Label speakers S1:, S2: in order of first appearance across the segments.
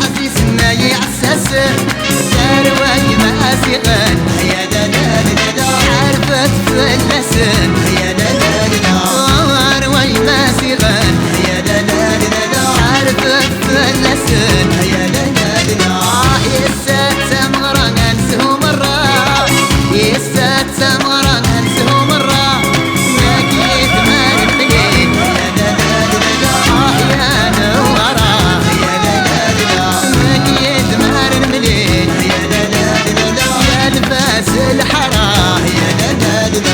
S1: عزيزنا يعسس دارواي ماسقن يا دلال عرفت فلسن يا دلال دارواي ماسقن يا دلال عرفت فلسن يا دلال يسات مغرى ننسه مرة يسات مغرى ننسه مرة ناكيد ما نبنين يا دلال يا نورا يا دلال ناكيد ما نبنين يا دلال يا لباس الحرا يا دلال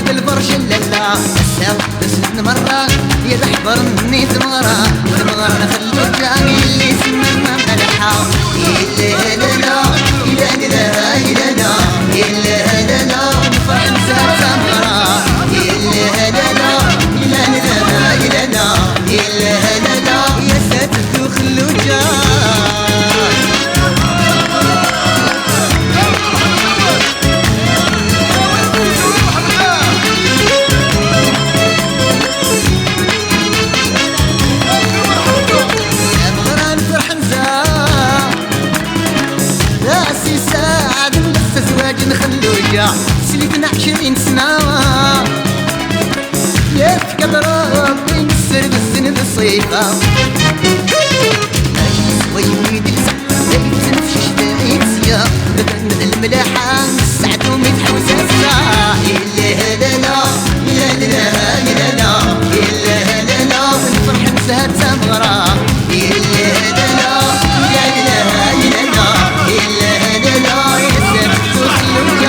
S1: البرج الللا الساو بس مرة يذحبر مني ثمرة والمغرة نخلو الجاني اللي سمنا ملحة إلا لا إلا لا إلا لا إلا لا نفرح نسات ثمرة إلا لا إلا لا إلا لا إلا لا يا سات تخلو الجاني نخلو جا سليتنا 20 سنة يفقد ربي نسر بالسن بالصيفة ماشي سوي دلسة زايد تنفشش دايد سيا بدأنا الملاحة نسعدو متحوز الساعة إلا لا إلا لا إلا لا إلا لا نفرح نسهد سمرة إلا لا إلا لا إلا لا إلا لا يسر تخلو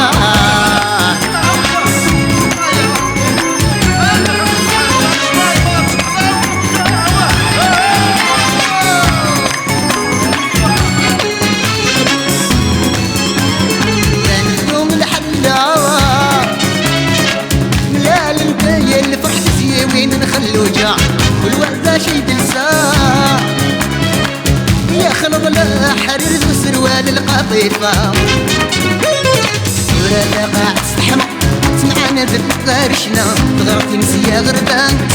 S1: وين نخلو جاع والوردة شي دلسا يا خلط الحرير وسروال القطيفة ولا قاعد تستحمى سمعنا ذل غارشنا تغرتي نسيا غربان